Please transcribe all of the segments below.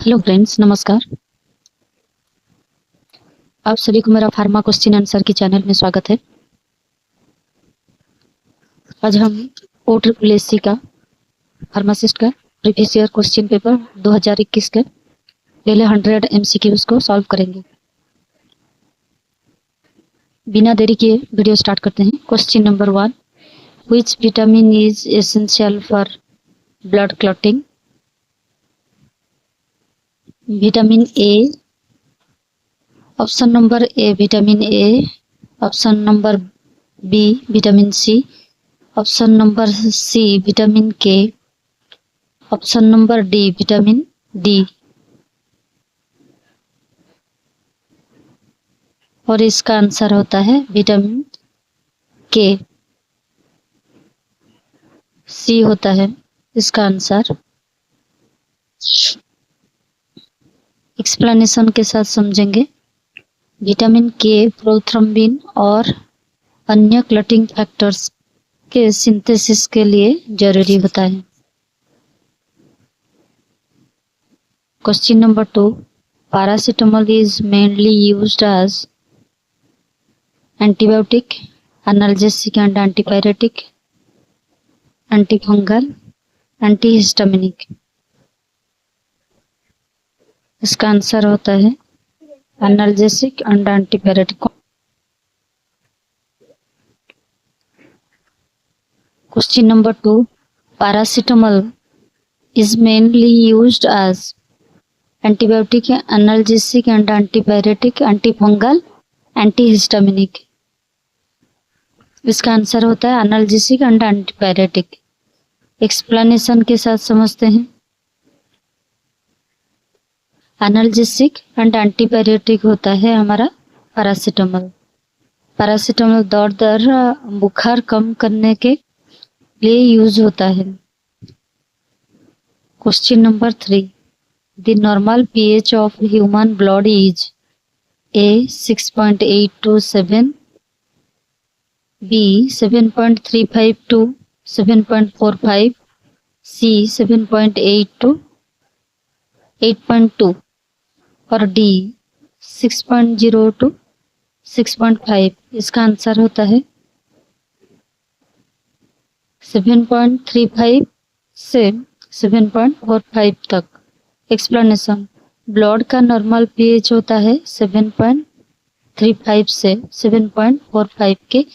Hello friends, नमस्कार। आप सभी को मेरा फार्मा क्वेश्चन आंसर की चैनल में स्वागत है। आज हम OSSC का फार्मासिस्ट का प्रीवियस ईयर क्वेश्चन पेपर 2021 के पहले 100 MCQs को सॉल्व करेंगे। बिना देरी किए वीडियो स्टार्ट करते हैं। Question number 1, which vitamin is essential for blood clotting? Vitamin A. Option number A vitamin A, option number B vitamin C, option number C vitamin K, option number D vitamin D. और इसका answer होता है vitamin के, सी होता है इसका answer. Explanation के साथ समझेंगे। विटामिन के प्रोथ्रोम्बिन और अन्य क्लॉटिंग फैक्टर्स के सिंथेसिस के लिए जरूरी होता है। Question number 2, paracetamol is mainly used as antibiotic, analgesic and antipyretic, antifungal, antihistaminic. इसका आंसर होता है analgesic and antipyretic. Question number 2, paracetamol is mainly used as antibiotic, analgesic and antipyretic, antifungal, antihistaminic। इसका answer होता है analgesic and antipyretic. Explanation के साथ समझते हैं। एनाल्जेसिक एंड एंटीपायरेटिक होता है हमारा पैरासीटामोल। पैरासीटामोल दर्द और बुखार कम करने के लिए यूज होता है। Question number 3, the normal pH of human blood is A 6.8 to 7, B 7.35 to 7.45, C 7.8 to 8.2 और D 6.0 to 6.5। इसका आंसर होता है 7.35 से 7.45 तक। एक्सप्लेनेशन, ब्लड का नॉर्मल pH होता है 7.35 से 7.45 के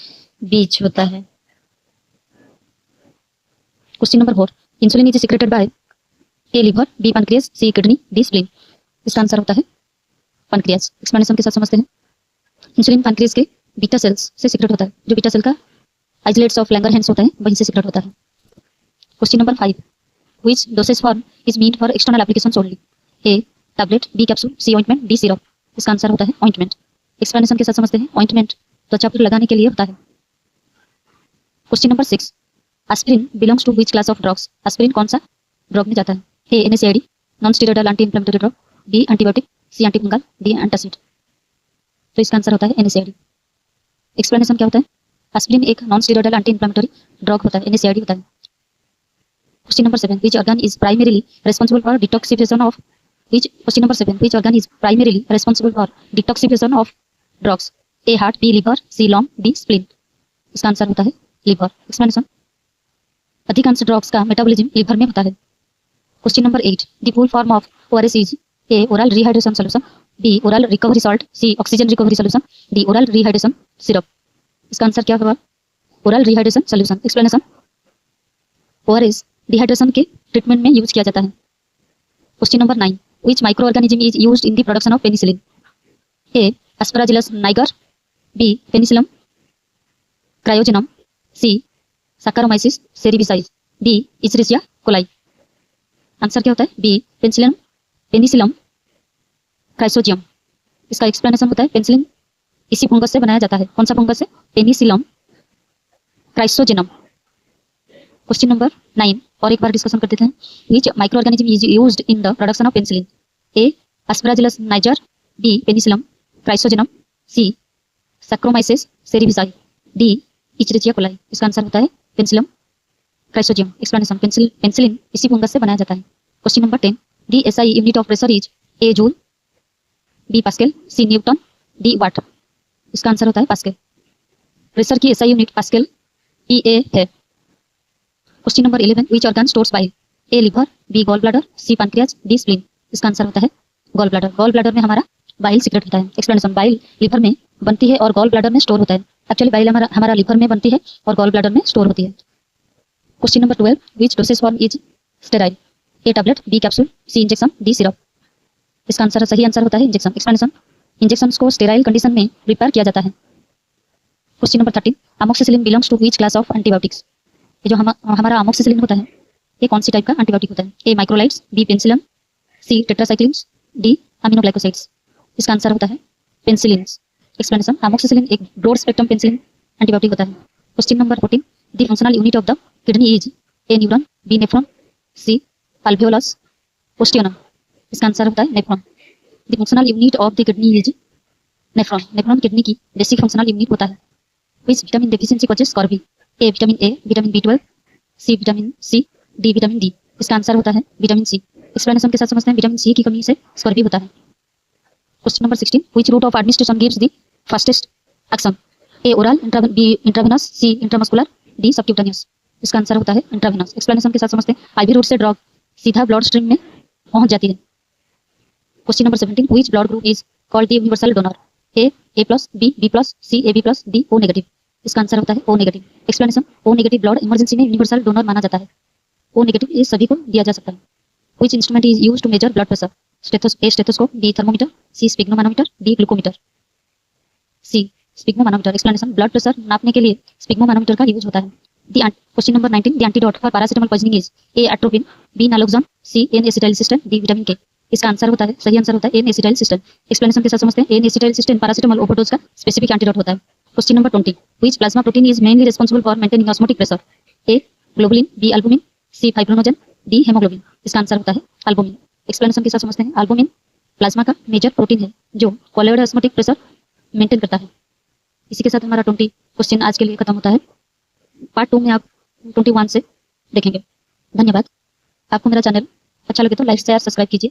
बीच होता है। Question number 4, insulin is secreted by A liver, B pancreas, C kidney, D spleen. इसका आंसर होता है पैनक्रियास। एक्सप्लेनेशन के साथ समझते हैं। इंसुलिन पैनक्रियास के बीटा सेल्स से सीक्रेट होता है। जो बीटा सेल का आइसोलेट्स ऑफ लैंगरहैंस होता है वहीं से सीक्रेट होता है। Question number 5, which dosage form is meant for external applications only? A tablet, B capsule, C ointment, D syrup. इसका आंसर होता है ऑइंटमेंट। एक्सप्लेनेशन के साथ समझते हैं। ऑइंटमेंट त्वचा पर लगाने के लिए होता है। Question number 6, aspirin belongs to which class of drugs? Aspirin कौन सा ड्रग में जाता है? A NSAID, non steroidal anti inflammatory drug, B antibiotic, C antifungal, D antacid. तो इसका आंसर होता है NSAID। एक्सप्लेनेशन क्या होता है? एस्पिरिन एक non steroidal anti inflammatory drug होता है, NSAID होता है। Question number 7, which organ is primarily responsible for detoxification of drugs? A heart, B liver, C lung, D spleen। इसका आंसर होता है लिवर। एक्सप्लेनेशन, अधिकांश ड्रग्स का मेटाबॉलिज्म लिवर में होता है। Question number 8, the full form of ORS is A oral rehydration solution, B oral recovery salt, C oxygen recovery solution, D oral rehydration syrup. इसका answer क्या होगा? Oral rehydration solution. Explanation, ORS dehydration के treatment में use किया जाता है। Question number 9, which micro organism is used in the production of penicillin? A Aspergillus niger, B Penicillium chrysogenum, C Saccharomyces cerevisiae, D Escherichia coli. Answer क्या होता है? B Penicillium chrysogenum. इसका explanation होता है पेनिसिलिन इसी फंगस से बनाया जाता है। कौन सा फंगस है? Penicillium chrysogenum. क्वेश्चन नंबर 9 और एक बार डिस्कशन कर देते हैं। Which micro organism is used in the production of penicillin? A Aspergillus niger, B Penicillium chrysogenum, C Saccharomyces cerevisiae, D Escherichia coli. इसका आंसर होता है पेनिसिलम क्राइसोजियम। एक्सप्लेनेशन, पेनिसिलिन इसी fungus से बनाया जाता है। Question number 10, the SI unit of pressure is A joule, B pascal, C newton, D watt. इसका answer होता है पास्कल। प्रेशर की एसआई यूनिट पास्कल ईए है। Question number 11, which organ stores bile? A liver, B gall bladder, C pancreas, D spleen. इसका answer होता है gall bladder. Gall bladder में हमारा बाइल सीक्रेट होता है। एक्सप्लेनेशन, बाइल लिवर में बनती है और गॉल ब्लैडर में स्टोर होता है। एक्चुअली बाइल हमारा लिवर में बनती है और गॉल ब्लैडर में स्टोर होती है। Question number 12, which dosage form is sterile? A tablet, B capsule, C injection, D syrup. इसका आंसर सही आंसर होता है इंजेक्शन। एक्सप्लेनेशन, इंजेक्शन को स्टेराइल कंडीशन में प्रिपेयर किया जाता है। Question number 13, amoxicillin belongs to which class of antibiotics? ये जो हमारा अमोक्सिसिलिन होता है ये कौन सी टाइप का एंटीबायोटिक होता है? A macrolides, B penicillin, C tetracyclines, D aminoglycosides. इसका आंसर होता है पेनिसिलिन। एक्सप्लेनेशन, अमोक्सिसिलिन एक ब्रॉड स्पेक्ट्रम पेनिसिलिन एंटीबायोटिक होता है। Question number 14, the functional unit of the kidney is A neuron, B nephron, C alveolus पोस्टियनम। इसका answer होता है nephron. The functional unit of the kidney is nephron. Nephron kidney की basic functional unit होता है। Which vitamin deficiency causes scurvy? A vitamin A, vitamin B12, C vitamin C, D vitamin D. इसका answer होता है vitamin C. Explanation के साथ समझते हैं, विटामिन सी की कमी से स्कॉर्बी होता है। Question number 16, which route of administration gives the fastest action? A oral, B intravenous, C intramuscular, D subcutaneous. इसका आंसर होता है इंट्रावेनस। एक्सप्लेनेशन के साथ समझते हैं, आईवी रूट से ड्रग सीधा ब्लड स्ट्रीम में पहुंच जाती है। Question number 17, which blood group is called the universal donor? A plus, B B plus, C AB plus, D O negative. इसका आंसर होता है O negative. Explanation, O negative blood emergency में universal donor माना जाता है। O negative ये सभी को दिया जा सकता है। Which instrument is used to measure blood pressure? A stethoscope, B thermometer, C sphygmomanometer, D glucometer. C sphygmomanometer. Explanation, blood pressure नापने के लिए स्पिग्मोमानोमीटर का यूज होता है। Question number 19, the antidote for paracetamol poisoning is A atropine, B naloxone, C N acetylcysteine, D vitamin K. इसका answer होता है सही आंसर होता है एन एसिटाइलसिस्टेन। एक्सप्लेनेशन के साथ समझते हैं, एन एसिटाइलसिस्टेन पैरासिटामोल ओवरडोज का स्पेसिफिक एंटीडोट होता है। Question number 20, which plasma protein is mainly responsible for maintaining osmotic pressure? A globulin, B albumin, C fibrinogen, D haemoglobin. इसका आंसर होता है एल्बुमिन। एक्सप्लेनेशन के साथ समझते हैं, एल्बुमिन प्लाज्मा का मेजर प्रोटीन है जो कोलोइड ऑस्मोटिक प्रेशर मेंटेन करता है। इसी के साथ हमारा 20 क्वेश्चन आज के लिए खत्म होता है। पार्ट 2 में आप 21 से देखेंगे। धन्यवाद। आपको मेरा चैनल अच्छा लगे तो लाइक शेयर सब्सक्राइब कीजिए।